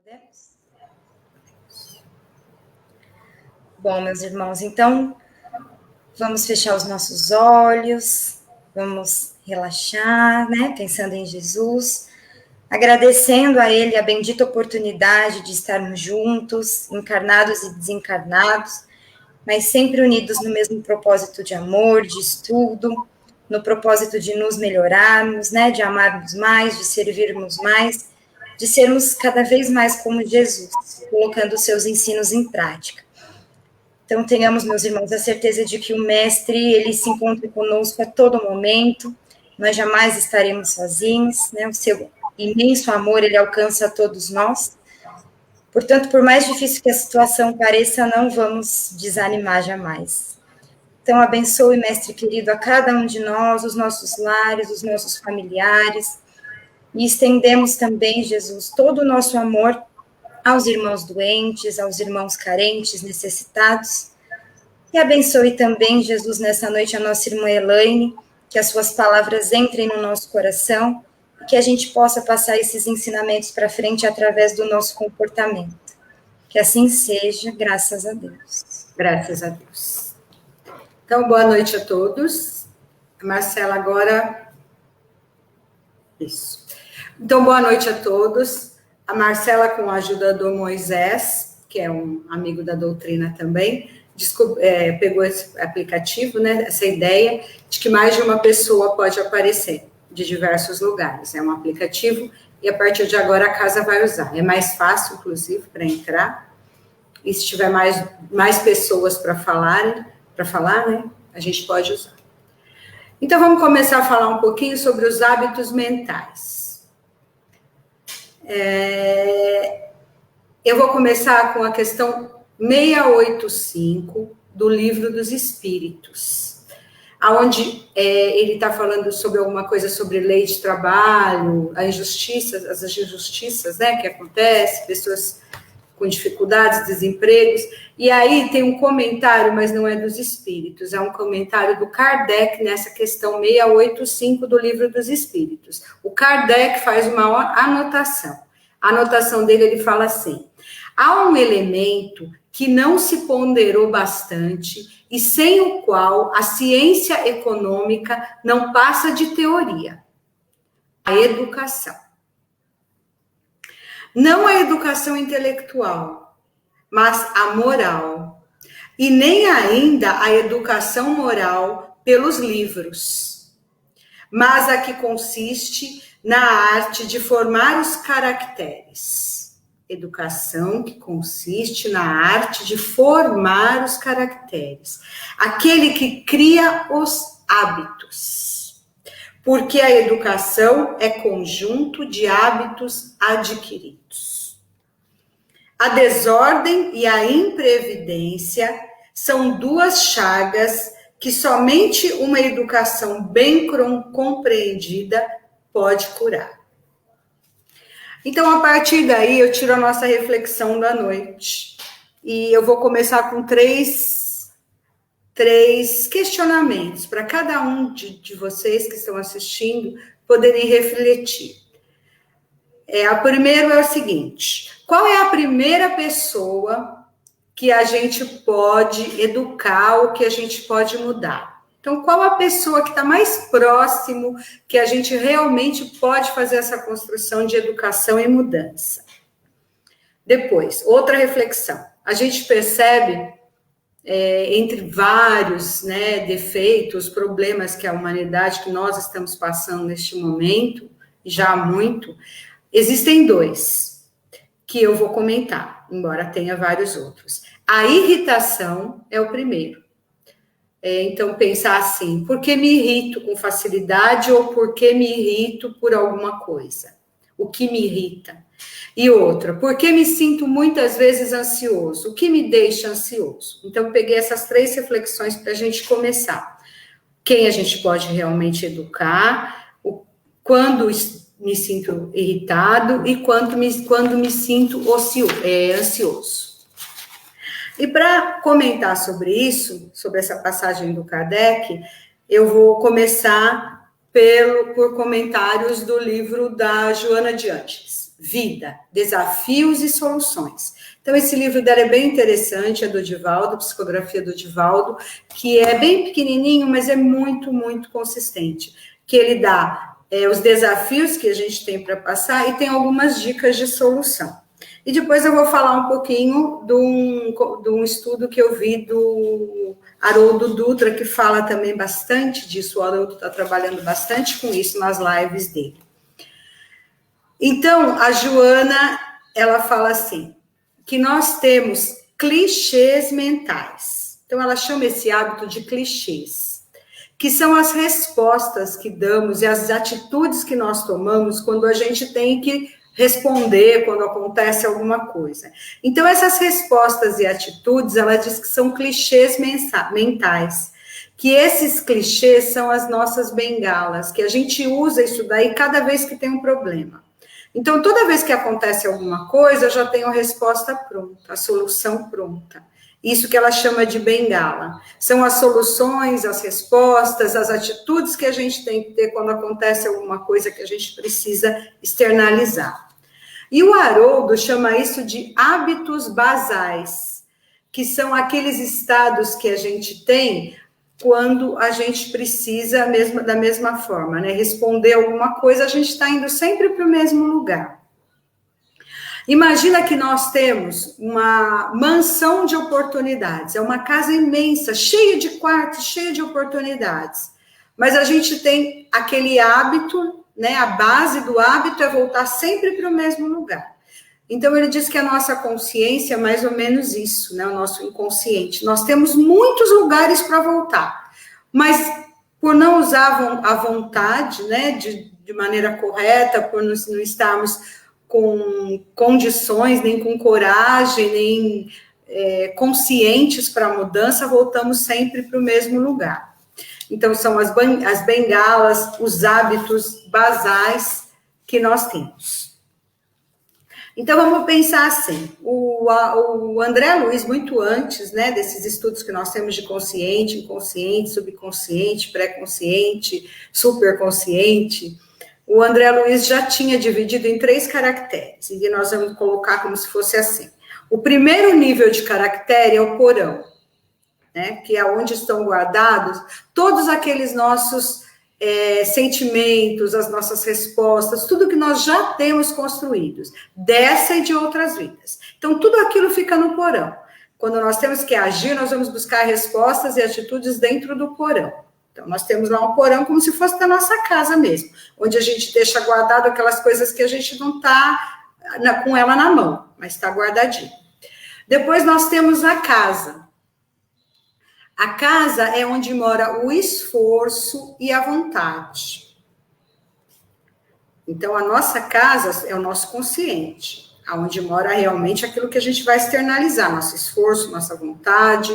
Podemos? Bom, meus irmãos, então vamos fechar os nossos olhos, vamos relaxar, né? Pensando em Jesus, agradecendo a Ele a bendita oportunidade de estarmos juntos, encarnados e desencarnados, mas sempre unidos no mesmo propósito de amor, de estudo, no propósito de nos melhorarmos, né? De amarmos mais, de servirmos mais, de sermos cada vez mais como Jesus, colocando os seus ensinos em prática. Então, tenhamos, meus irmãos, a certeza de que o Mestre, ele se encontra conosco a todo momento, nós jamais estaremos sozinhos, né? O seu imenso amor, ele alcança a todos nós. Portanto, por mais difícil que a situação pareça, não vamos desanimar jamais. Então, abençoe, Mestre querido, a cada um de nós, os nossos lares, os nossos familiares, e estendemos também, Jesus, todo o nosso amor aos irmãos doentes, aos irmãos carentes, necessitados. E abençoe também, Jesus, nessa noite, a nossa irmã Elaine, que as suas palavras entrem no nosso coração, e que a gente possa passar esses ensinamentos para frente através do nosso comportamento. Que assim seja, graças a Deus. Graças a Deus. Então, boa noite a todos. A Marcela agora... Isso. Então, boa noite a todos. A Marcela, com a ajuda do Moisés, que é um amigo da doutrina também, pegou esse aplicativo, né, essa ideia de que mais de uma pessoa pode aparecer de diversos lugares. É um aplicativo e a partir de agora a casa vai usar. É mais fácil, inclusive, para entrar. E se tiver mais pessoas para falar, né, a gente pode usar. Então, vamos começar a falar um pouquinho sobre os hábitos mentais. Eu vou começar com a questão 685 do Livro dos Espíritos, onde ele está falando sobre alguma coisa sobre lei de trabalho, as injustiças, né, que acontecem, pessoas com dificuldades, desempregos, e aí tem um comentário, mas não é dos Espíritos, é um comentário do Kardec nessa questão 685 do Livro dos Espíritos. O Kardec faz uma anotação. A anotação dele, ele fala assim: há um elemento que não se ponderou bastante e sem o qual a ciência econômica não passa de teoria: a educação. Não a educação intelectual, mas a moral. E nem ainda a educação moral pelos livros, mas a que consiste na arte de formar os caracteres. Educação que consiste na arte de formar os caracteres. Aquele que cria os hábitos. Porque a educação é conjunto de hábitos adquiridos. A desordem e a imprevidência são duas chagas que somente uma educação bem compreendida pode curar. Então, a partir daí, eu tiro a nossa reflexão da noite. E eu vou começar com três questionamentos para cada um de vocês que estão assistindo poderem refletir. O primeiro é o seguinte: qual é a primeira pessoa que a gente pode educar ou que a gente pode mudar? Então, qual a pessoa que está mais próximo que a gente realmente pode fazer essa construção de educação e mudança? Depois, outra reflexão. A gente percebe... entre vários, né, defeitos, problemas que a humanidade, que nós estamos passando neste momento, já há muito, existem dois que eu vou comentar, embora tenha vários outros. A irritação é o primeiro. Então, pensar assim: por que me irrito com facilidade ou por que me irrito por alguma coisa? O que me irrita? E outra, por que me sinto muitas vezes ansioso? O que me deixa ansioso? Então, peguei essas três reflexões para a gente começar. Quem a gente pode realmente educar, quando me sinto irritado e quando me sinto ansioso. E para comentar sobre isso, sobre essa passagem do Kardec, eu vou começar por comentários do livro da Joana de Ângeles. Vida, Desafios e Soluções. Então, esse livro dela é bem interessante, é do Divaldo, Psicografia do Divaldo, que é bem pequenininho, mas é muito, muito consistente, que ele dá os desafios que a gente tem para passar e tem algumas dicas de solução. E depois eu vou falar um pouquinho de um estudo que eu vi do Haroldo Dutra, que fala também bastante disso. O Haroldo está trabalhando bastante com isso nas lives dele. Então, a Joana, ela fala assim, que nós temos clichês mentais. Então, ela chama esse hábito de clichês, que são as respostas que damos e as atitudes que nós tomamos quando a gente tem que responder, quando acontece alguma coisa. Então, essas respostas e atitudes, ela diz que são clichês mentais, que esses clichês são as nossas bengalas, que a gente usa isso daí cada vez que tem um problema. Então, toda vez que acontece alguma coisa, eu já tenho a resposta pronta, a solução pronta. Isso que ela chama de bengala. São as soluções, as respostas, as atitudes que a gente tem que ter quando acontece alguma coisa que a gente precisa externalizar. E o Haroldo chama isso de hábitos basais, que são aqueles estados que a gente tem quando a gente precisa da mesma forma, né? Responder alguma coisa, a gente está indo sempre para o mesmo lugar. Imagina que nós temos uma mansão de oportunidades, é uma casa imensa, cheia de quartos, cheia de oportunidades, mas a gente tem aquele hábito, né? A base do hábito é voltar sempre para o mesmo lugar. Então, ele diz que a nossa consciência é mais ou menos isso, né? O nosso inconsciente. Nós temos muitos lugares para voltar, mas por não usar a vontade, né, de maneira correta, por não estarmos com condições, nem com coragem, nem conscientes para a mudança, voltamos sempre para o mesmo lugar. Então, são as bengalas, os hábitos basais que nós temos. Então, vamos pensar assim, o André Luiz, muito antes, né, desses estudos que nós temos de consciente, inconsciente, subconsciente, pré-consciente, superconsciente, o André Luiz já tinha dividido em 3 caracteres, e nós vamos colocar como se fosse assim. O primeiro nível de caractere é o porão, né, que é onde estão guardados todos aqueles nossos sentimentos, as nossas respostas, tudo que nós já temos construídos, dessa e de outras vidas. Então, tudo aquilo fica no porão. Quando nós temos que agir, nós vamos buscar respostas e atitudes dentro do porão. Então, nós temos lá um porão como se fosse da nossa casa mesmo, onde a gente deixa guardado aquelas coisas que a gente não está com ela na mão, mas está guardadinho. Depois, nós temos a casa. A casa é onde mora o esforço e a vontade. Então, a nossa casa é o nosso consciente, onde mora realmente aquilo que a gente vai externalizar, nosso esforço, nossa vontade.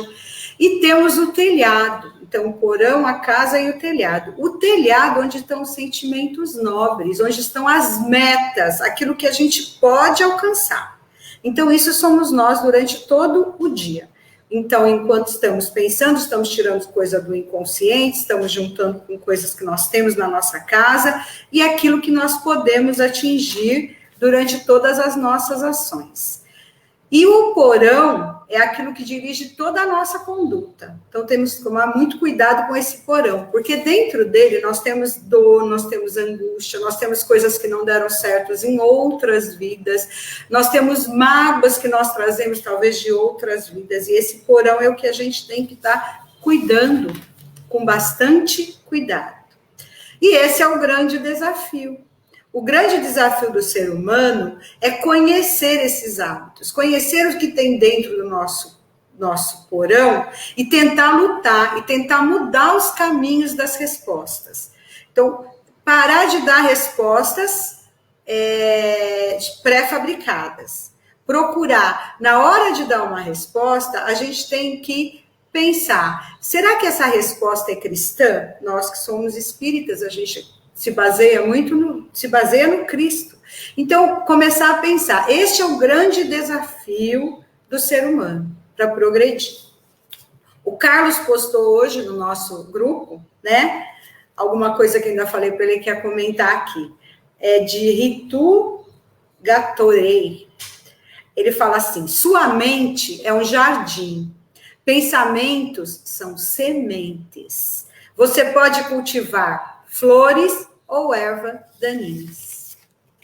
E temos o telhado. Então, o porão, a casa e o telhado. O telhado, onde estão os sentimentos nobres, onde estão as metas, aquilo que a gente pode alcançar. Então, isso somos nós durante todo o dia. Então, enquanto estamos pensando, estamos tirando coisa do inconsciente, estamos juntando com coisas que nós temos na nossa casa e aquilo que nós podemos atingir durante todas as nossas ações. E o porão é aquilo que dirige toda a nossa conduta. Então, temos que tomar muito cuidado com esse porão, porque dentro dele nós temos dor, nós temos angústia, nós temos coisas que não deram certo em outras vidas, nós temos mágoas que nós trazemos talvez de outras vidas, e esse porão é o que a gente tem que estar cuidando com bastante cuidado. E esse é o grande desafio. O grande desafio do ser humano é conhecer esses hábitos, conhecer o que tem dentro do nosso porão e tentar lutar, e tentar mudar os caminhos das respostas. Então, parar de dar respostas pré-fabricadas. Procurar, na hora de dar uma resposta, a gente tem que pensar, será que essa resposta é cristã? Nós que somos espíritas, a gente se baseia no Cristo. Então, começar a pensar, este é o grande desafio do ser humano, para progredir. O Carlos postou hoje no nosso grupo, né, alguma coisa que ainda falei para ele que ia comentar aqui, de Ritu Gatorade. Ele fala assim: sua mente é um jardim, pensamentos são sementes. Você pode cultivar flores ou ervas daninhas,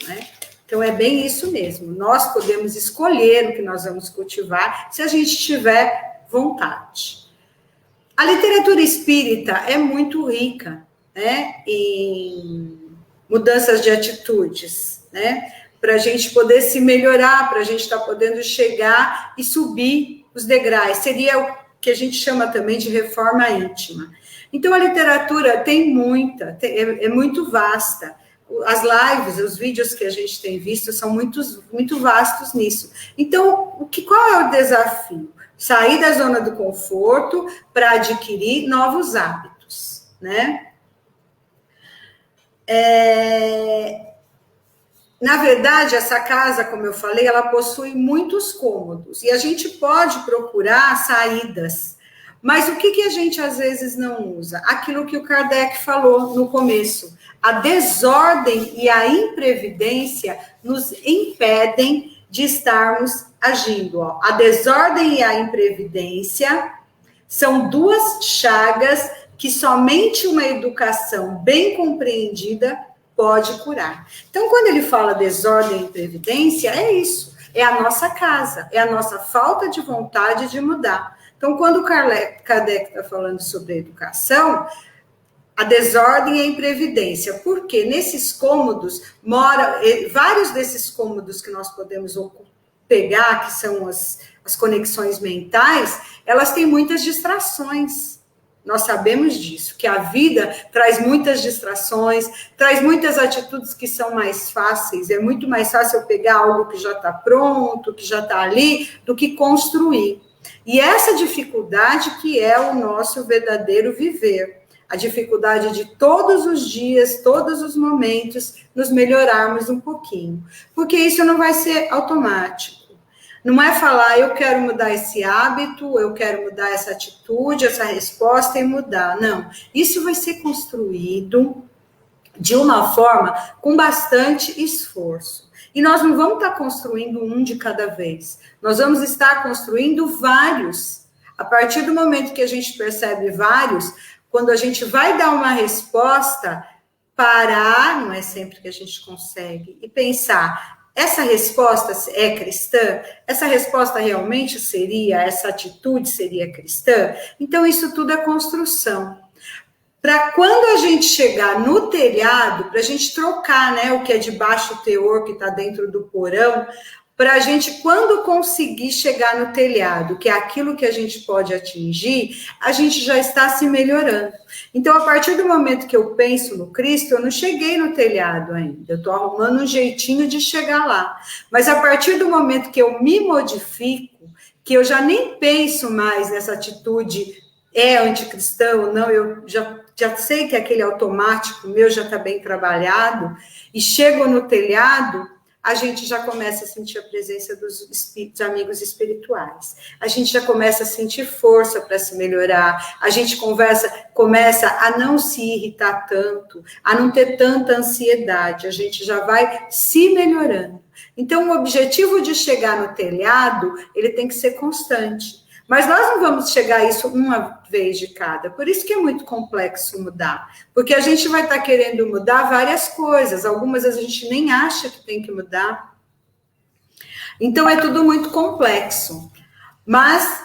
né? Então, é bem isso mesmo. Nós podemos escolher o que nós vamos cultivar se a gente tiver vontade. A literatura espírita é muito rica, né, em mudanças de atitudes, né, para a gente poder se melhorar, para a gente estar podendo chegar e subir os degraus. Seria o que a gente chama também de reforma íntima. Então, a literatura tem muita, é muito vasta. As lives, os vídeos que a gente tem visto são muito vastos nisso. Então, qual é o desafio? Sair da zona do conforto para adquirir novos hábitos, né? Na verdade, essa casa, como eu falei, ela possui muitos cômodos. E a gente pode procurar saídas. Mas o que a gente às vezes não usa? Aquilo que o Kardec falou no começo. A desordem e a imprevidência nos impedem de estarmos agindo. Ó. A desordem e a imprevidência são duas chagas que somente uma educação bem compreendida pode curar. Então, quando ele fala desordem e imprevidência, é isso. É a nossa casa, é a nossa falta de vontade de mudar. Então, quando o Kardec está falando sobre a educação, a desordem e a imprevidência, porque nesses cômodos vários desses cômodos que nós podemos pegar, que são as conexões mentais, elas têm muitas distrações. Nós sabemos disso, que a vida traz muitas distrações, traz muitas atitudes que são mais fáceis. É muito mais fácil eu pegar algo que já está pronto, que já está ali, do que construir. E essa dificuldade que é o nosso verdadeiro viver. A dificuldade de todos os dias, todos os momentos, nos melhorarmos um pouquinho. Porque isso não vai ser automático. Não é falar, eu quero mudar esse hábito, eu quero mudar essa atitude, essa resposta e mudar. Não, isso vai ser construído de uma forma com bastante esforço. E nós não vamos estar construindo um de cada vez. Nós vamos estar construindo vários. A partir do momento que a gente percebe vários, quando a gente vai dar uma resposta, parar, não é sempre que a gente consegue, e pensar, essa resposta é cristã? Essa resposta realmente seria, essa atitude seria cristã? Então, isso tudo é construção. Para quando a gente chegar no telhado, para a gente trocar, né, o que é de baixo teor, que está dentro do porão, para a gente, quando conseguir chegar no telhado, que é aquilo que a gente pode atingir, a gente já está se melhorando. Então, a partir do momento que eu penso no Cristo, eu não cheguei no telhado ainda, eu estou arrumando um jeitinho de chegar lá. Mas a partir do momento que eu me modifico, que eu já nem penso mais nessa atitude anticristã ou não, eu já sei que aquele automático meu já está bem trabalhado, e chego no telhado, a gente já começa a sentir a presença dos amigos espirituais. A gente já começa a sentir força para se melhorar. A gente começa a não se irritar tanto, a não ter tanta ansiedade. A gente já vai se melhorando. Então, o objetivo de chegar no telhado, ele tem que ser constante. Mas nós não vamos chegar a isso uma vez de cada. Por isso que é muito complexo mudar. Porque a gente vai estar querendo mudar várias coisas. Algumas a gente nem acha que tem que mudar. Então, é tudo muito complexo. Mas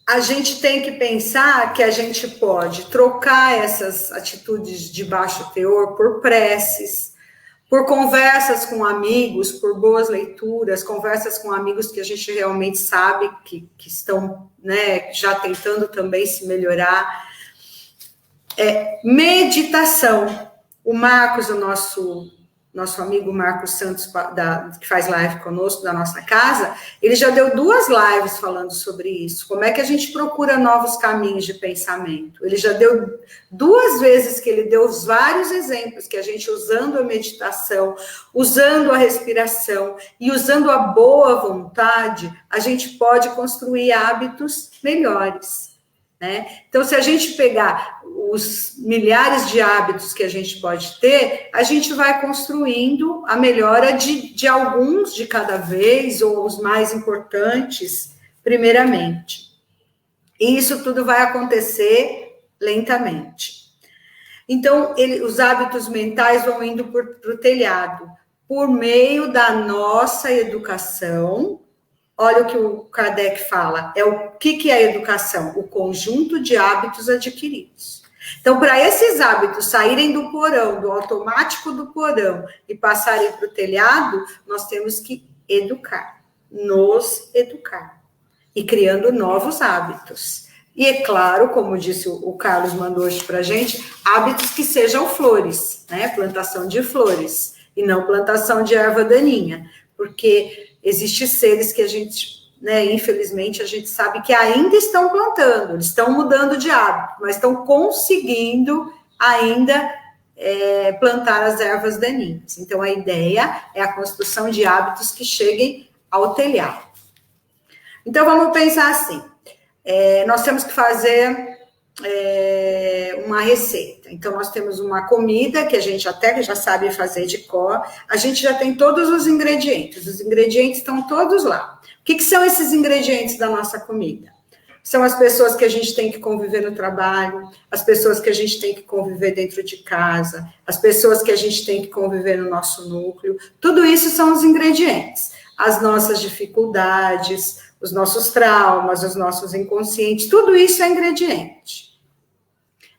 a gente tem que pensar que a gente pode trocar essas atitudes de baixo teor por preces, por conversas com amigos, por boas leituras, conversas com amigos que a gente realmente sabe que estão, né, já tentando também se melhorar. Meditação. O Marcos, o nosso amigo Marcos Santos, que faz live conosco, da nossa casa, ele já deu 2 lives falando sobre isso. Como é que a gente procura novos caminhos de pensamento? Ele já deu 2 vezes que ele deu vários exemplos que a gente, usando a meditação, usando a respiração e usando a boa vontade, a gente pode construir hábitos melhores. Né? Então, se a gente pegar os milhares de hábitos que a gente pode ter, a gente vai construindo a melhora de alguns de cada vez, ou os mais importantes, primeiramente. E isso tudo vai acontecer lentamente. Então, os hábitos mentais vão indo para o telhado, por meio da nossa educação. Olha o que o Kardec fala, o que é a educação? O conjunto de hábitos adquiridos. Então, para esses hábitos saírem do porão, do automático do porão, e passarem para o telhado, nós temos que educar, nos educar, e criando novos hábitos. E é claro, como disse o Carlos, mandou hoje para a gente, hábitos que sejam flores, né? Plantação de flores, e não plantação de erva daninha, porque existem seres que a gente, né, infelizmente, a gente sabe que ainda estão plantando, eles estão mudando de hábito, mas estão conseguindo ainda plantar as ervas daninhas. Então, a ideia é a construção de hábitos que cheguem ao telhado. Então, vamos pensar assim, nós temos que fazer uma receita. Então, nós temos uma comida que a gente até já sabe fazer de cor, a gente já tem todos os ingredientes estão todos lá. O que são esses ingredientes da nossa comida? São as pessoas que a gente tem que conviver no trabalho, as pessoas que a gente tem que conviver dentro de casa, as pessoas que a gente tem que conviver no nosso núcleo, tudo isso são os ingredientes. As nossas dificuldades, os nossos traumas, os nossos inconscientes, tudo isso é ingrediente.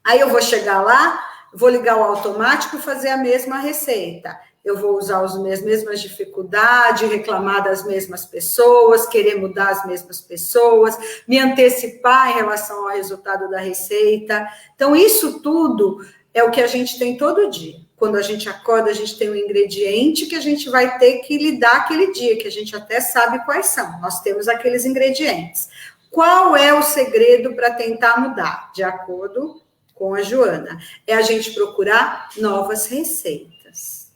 Aí eu vou chegar lá, vou ligar o automático e fazer a mesma receita. Eu vou usar as mesmas dificuldades, reclamar das mesmas pessoas, querer mudar as mesmas pessoas, me antecipar em relação ao resultado da receita. Então, isso tudo é o que a gente tem todo dia. Quando a gente acorda, a gente tem um ingrediente que a gente vai ter que lidar aquele dia, que a gente até sabe quais são. Nós temos aqueles ingredientes. Qual é o segredo para tentar mudar? De acordo com a Joana, é a gente procurar novas receitas.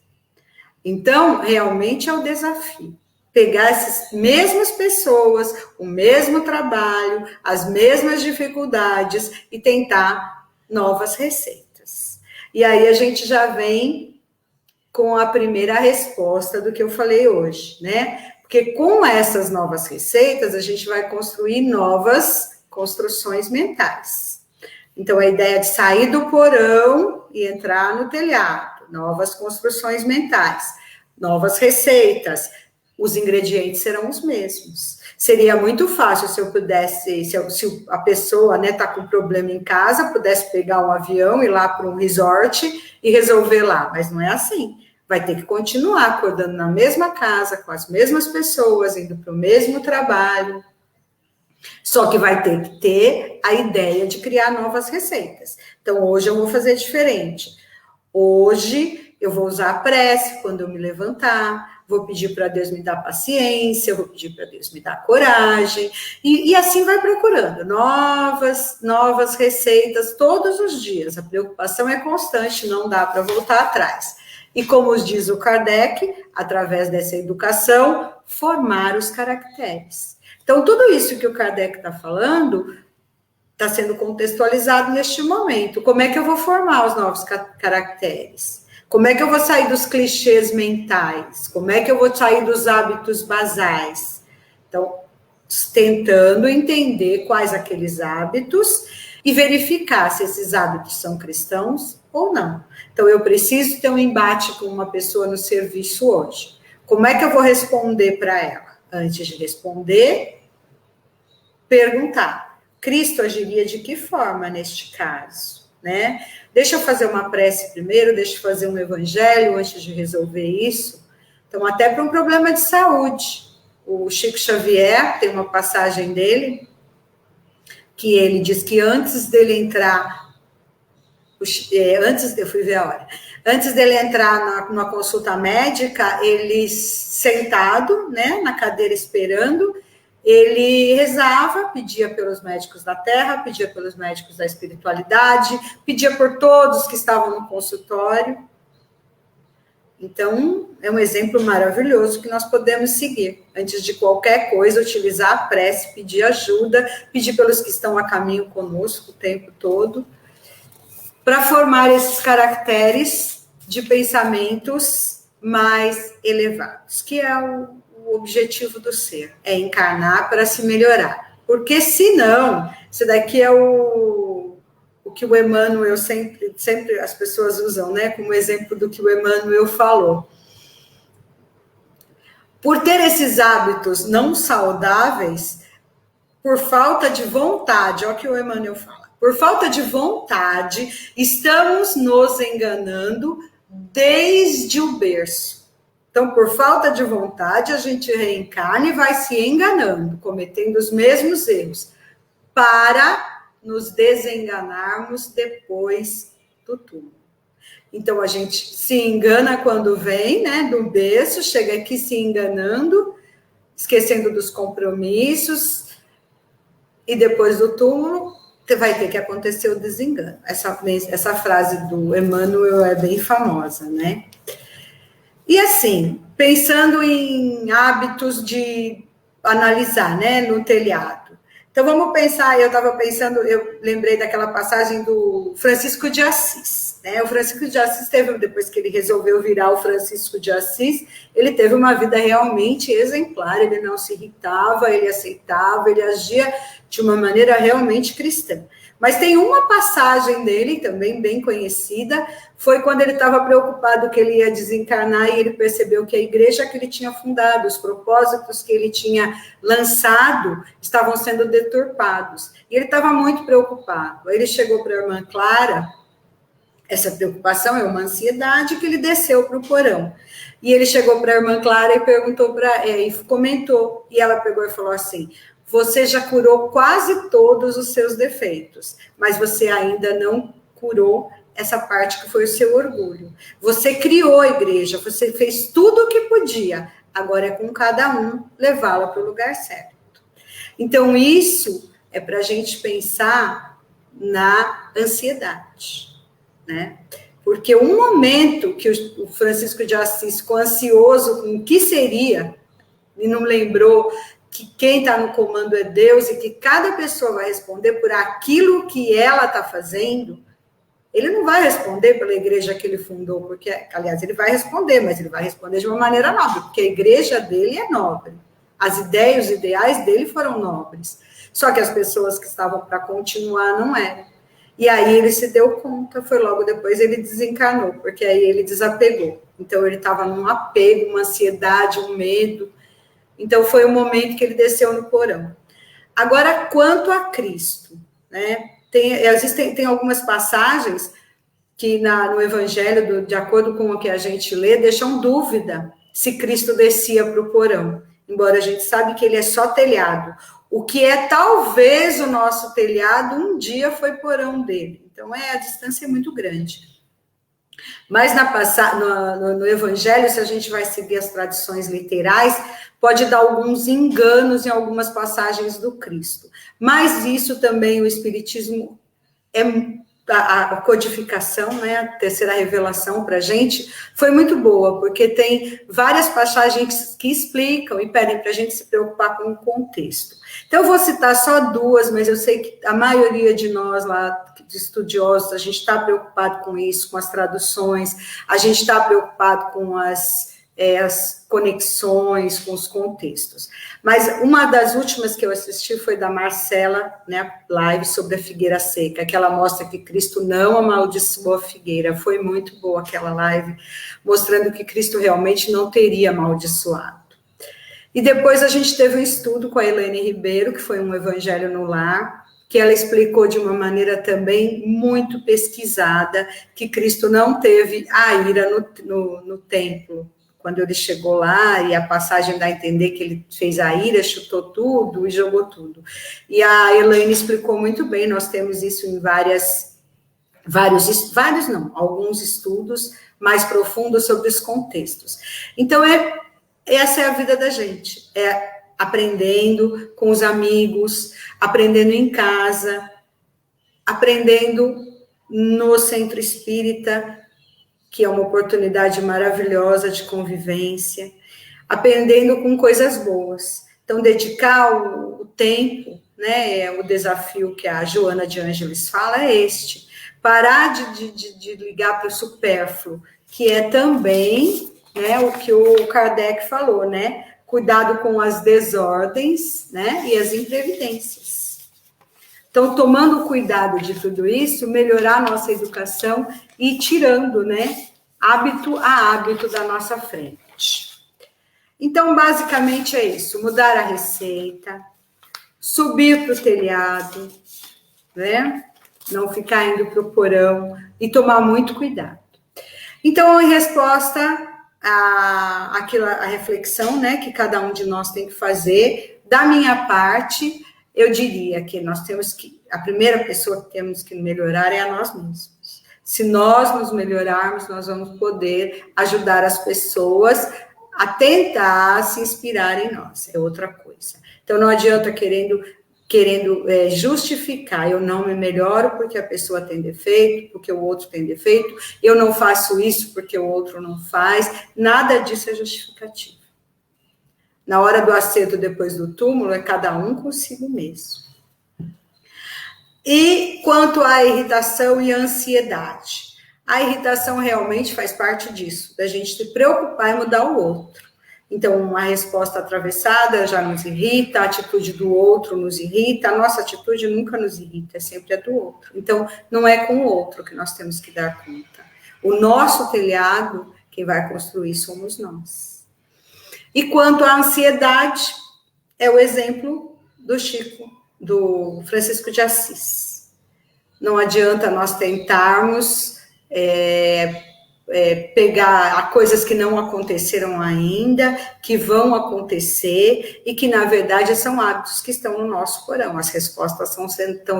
Então, realmente é o desafio. Pegar essas mesmas pessoas, o mesmo trabalho, as mesmas dificuldades e tentar novas receitas. E aí a gente já vem com a primeira resposta do que eu falei hoje, né? Porque com essas novas receitas, a gente vai construir novas construções mentais. Então, a ideia de sair do porão e entrar no telhado, novas construções mentais, novas receitas, os ingredientes serão os mesmos. Seria muito fácil se eu pudesse, se a pessoa, né, tá com problema em casa, pudesse pegar um avião, ir lá para um resort e resolver lá, mas não é assim. Vai ter que continuar acordando na mesma casa, com as mesmas pessoas, indo para o mesmo trabalho. Só que vai ter que ter a ideia de criar novas receitas. Então, hoje eu vou fazer diferente. Hoje eu vou usar a prece quando eu me levantar, vou pedir para Deus me dar paciência, vou pedir para Deus me dar coragem, e assim vai procurando novas receitas todos os dias. A preocupação é constante, não dá para voltar atrás. E como diz o Kardec, através dessa educação, formar os caracteres. Então, tudo isso que o Kardec está falando está sendo contextualizado neste momento. Como é que eu vou formar os novos caracteres? Como é que eu vou sair dos clichês mentais? Como é que eu vou sair dos hábitos basais? Então, tentando entender quais aqueles hábitos e verificar se esses hábitos são cristãos ou não. Então, eu preciso ter um embate com uma pessoa no serviço hoje. Como é que eu vou responder para ela? Antes de responder, perguntar. Cristo agiria de que forma neste caso? Né? Deixa eu fazer uma prece primeiro, deixa eu fazer um evangelho antes de resolver isso. Então, até para um problema de saúde. O Chico Xavier, tem uma passagem dele, que ele diz que antes dele entrar... eu fui ver a hora. Antes dele entrar numa consulta médica, ele sentado, né, na cadeira esperando, ele rezava, pedia pelos médicos da terra, pedia pelos médicos da espiritualidade, pedia por todos que estavam no consultório. Então, é um exemplo maravilhoso que nós podemos seguir. Antes de qualquer coisa, utilizar a prece, pedir ajuda, pedir pelos que estão a caminho conosco o tempo todo. para formar esses caracteres de pensamentos mais elevados, que é o objetivo do ser, é encarnar para se melhorar. Porque senão, isso daqui é o que o Emmanuel sempre as pessoas usam, né, como exemplo do que o Emmanuel falou. Por ter esses hábitos não saudáveis, por falta de vontade, olha o que o Emmanuel fala, por falta de vontade, estamos nos enganando desde o berço. Então, por falta de vontade, a gente reencarna e vai se enganando, cometendo os mesmos erros, para nos desenganarmos depois do túmulo. Então, a gente se engana quando vem, né, do berço, chega aqui se enganando, esquecendo dos compromissos, e depois do túmulo, vai ter que acontecer o desengano. Essa frase do Emmanuel é bem famosa, né? E assim, pensando em hábitos de analisar, né, no telhado. Então, vamos pensar, eu lembrei daquela passagem do Francisco de Assis, né? O Francisco de Assis depois que ele resolveu virar o Francisco de Assis, ele teve uma vida realmente exemplar, ele não se irritava, ele aceitava, ele agia de uma maneira realmente cristã. Mas tem uma passagem dele, também bem conhecida, foi quando ele estava preocupado que ele ia desencarnar e ele percebeu que a igreja que ele tinha fundado, os propósitos que ele tinha lançado, estavam sendo deturpados. E ele estava muito preocupado. Aí ele chegou para a irmã Clara, essa preocupação é uma ansiedade, que ele desceu para o porão. E ele chegou para a irmã Clara e perguntou e comentou, e ela pegou e falou assim: você já curou quase todos os seus defeitos, mas você ainda não curou essa parte que foi o seu orgulho. Você criou a igreja, você fez tudo o que podia, agora é com cada um levá-la para o lugar certo. Então, isso é para a gente pensar na ansiedade, né? Porque um momento que o Francisco de Assis ficou ansioso com o que seria, e não lembrou que quem está no comando é Deus e que cada pessoa vai responder por aquilo que ela está fazendo, ele não vai responder pela igreja que ele fundou, porque, aliás, ele vai responder, mas ele vai responder de uma maneira nobre, porque a igreja dele é nobre. As ideias, os ideais dele foram nobres. Só que as pessoas que estavam para continuar não eram. E aí ele se deu conta, foi logo depois ele desencarnou, porque aí ele desapegou. Então ele estava num apego, uma ansiedade, um medo. Então, foi o momento que ele desceu no porão. Agora, quanto a Cristo, né? Tem algumas passagens que no Evangelho, de acordo com o que a gente lê, deixam dúvida se Cristo descia para o porão. Embora a gente sabe que ele é só telhado. O que é talvez o nosso telhado, um dia foi porão dele. Então, a distância é muito grande. Mas no Evangelho, se a gente vai seguir as tradições literais, pode dar alguns enganos em algumas passagens do Cristo. Mas isso também, o Espiritismo, a codificação, né, a terceira revelação para a gente, foi muito boa, porque tem várias passagens que explicam e pedem para a gente se preocupar com o contexto. Então, eu vou citar só duas, mas eu sei que a maioria de nós lá, de estudiosos, a gente está preocupado com isso, com as traduções, a gente está preocupado com as conexões, com os contextos. Mas uma das últimas que eu assisti foi da Marcela, né, live sobre a figueira seca, que ela mostra que Cristo não amaldiçoou a figueira. Foi muito boa aquela live, mostrando que Cristo realmente não teria amaldiçoado. E depois a gente teve um estudo com a Elaine Ribeiro, que foi um Evangelho no Lar, que ela explicou de uma maneira também muito pesquisada, que Cristo não teve a ira no templo, quando ele chegou lá, e a passagem dá a entender que ele fez a ira, chutou tudo e jogou tudo. E a Elaine explicou muito bem, nós temos isso em alguns estudos mais profundos sobre os contextos. Então, essa é a vida da gente, aprendendo com os amigos, aprendendo em casa, aprendendo no centro espírita, que é uma oportunidade maravilhosa de convivência, aprendendo com coisas boas. Então, dedicar o tempo, né, o desafio que a Joana de Ângeles fala é este, parar de ligar para o supérfluo, que é também, né, o que o Kardec falou, né? Cuidado com as desordens, né, e as imprevidências. Então, tomando cuidado de tudo isso, melhorar a nossa educação e tirando, né, hábito a hábito da nossa frente. Então, basicamente é isso, mudar a receita, subir para o telhado, né? Não ficar indo para o porão e tomar muito cuidado. Então, em resposta à reflexão, né, que cada um de nós tem que fazer, da minha parte, eu diria que a primeira pessoa que temos que melhorar é a nós mesmos. Se nós nos melhorarmos, nós vamos poder ajudar as pessoas a tentar se inspirar em nós, é outra coisa. Então, não adianta querendo justificar, eu não me melhoro porque a pessoa tem defeito, porque o outro tem defeito, eu não faço isso porque o outro não faz, nada disso é justificativo. Na hora do acerto depois do túmulo, é cada um consigo mesmo. E quanto à irritação e à ansiedade, a irritação realmente faz parte disso, da gente se preocupar em mudar o outro. Então, uma resposta atravessada já nos irrita, a atitude do outro nos irrita, a nossa atitude nunca nos irrita, é sempre a do outro. Então, não é com o outro que nós temos que dar conta. O nosso telhado, quem vai construir somos nós. E quanto à ansiedade, é o exemplo do Francisco de Assis. Não adianta nós tentarmos pegar coisas que não aconteceram ainda, que vão acontecer e que, na verdade, são hábitos que estão no nosso porão. As respostas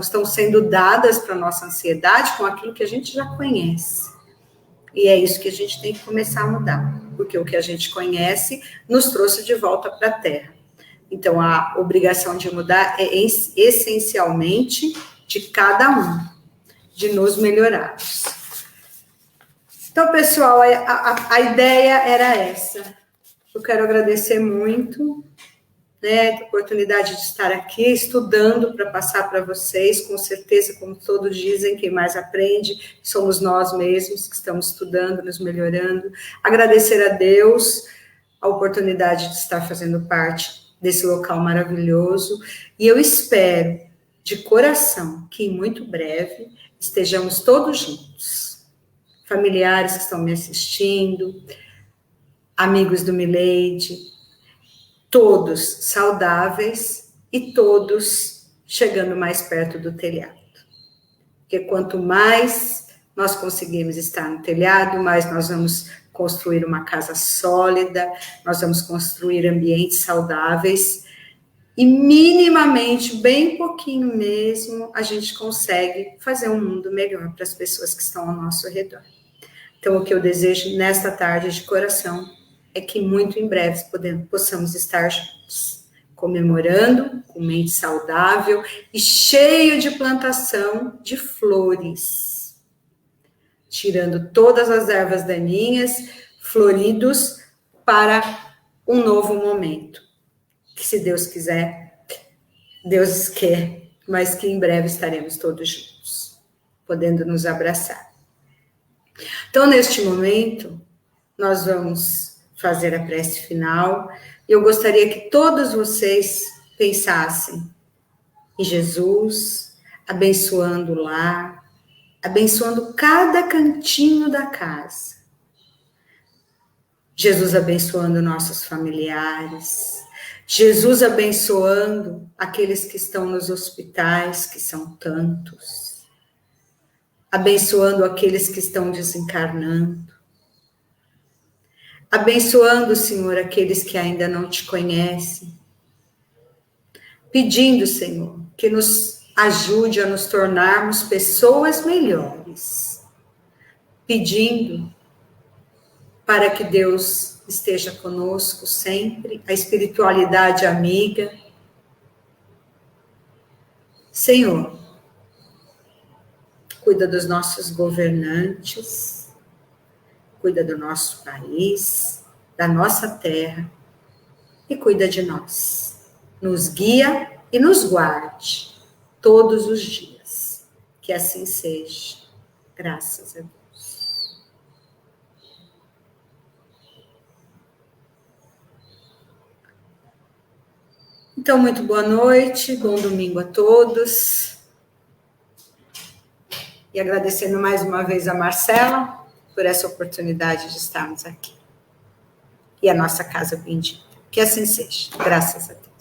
estão sendo dadas para a nossa ansiedade com aquilo que a gente já conhece. E é isso que a gente tem que começar a mudar, porque o que a gente conhece nos trouxe de volta para a Terra. Então, a obrigação de mudar é essencialmente de cada um, de nos melhorarmos. Então, pessoal, a ideia era essa. Eu quero agradecer muito, né, a oportunidade de estar aqui estudando para passar para vocês. Com certeza, como todos dizem, quem mais aprende somos nós mesmos que estamos estudando, nos melhorando. Agradecer a Deus a oportunidade de estar fazendo parte desse local maravilhoso. E eu espero, de coração, que em muito breve estejamos todos juntos. Familiares que estão me assistindo, amigos do Mileide, todos saudáveis e todos chegando mais perto do telhado. Porque quanto mais nós conseguimos estar no telhado, mais nós vamos construir uma casa sólida, nós vamos construir ambientes saudáveis e minimamente, bem pouquinho mesmo, a gente consegue fazer um mundo melhor para as pessoas que estão ao nosso redor. Então, o que eu desejo nesta tarde de coração é que muito em breve possamos estar juntos, comemorando, com mente saudável e cheio de plantação de flores, tirando todas as ervas daninhas, floridos, para um novo momento. Que, se Deus quiser, Deus quer, mas que em breve estaremos todos juntos, podendo nos abraçar. Então, neste momento, nós vamos fazer a prece final. Eu gostaria que todos vocês pensassem em Jesus, abençoando o lar, abençoando cada cantinho da casa. Jesus abençoando nossos familiares. Jesus abençoando aqueles que estão nos hospitais, que são tantos. Abençoando aqueles que estão desencarnando. Abençoando, Senhor, aqueles que ainda não te conhecem. Pedindo, Senhor, que nos ajude a nos tornarmos pessoas melhores. Pedindo para que Deus esteja conosco sempre, a espiritualidade amiga. Senhor, cuida dos nossos governantes, cuida do nosso país, da nossa terra e cuida de nós. Nos guia e nos guarde todos os dias. Que assim seja. Graças a Deus. Então, muito boa noite, bom domingo a todos. E agradecendo mais uma vez a Marcela por essa oportunidade de estarmos aqui. E a nossa casa bendita. Que assim seja. Graças a Deus.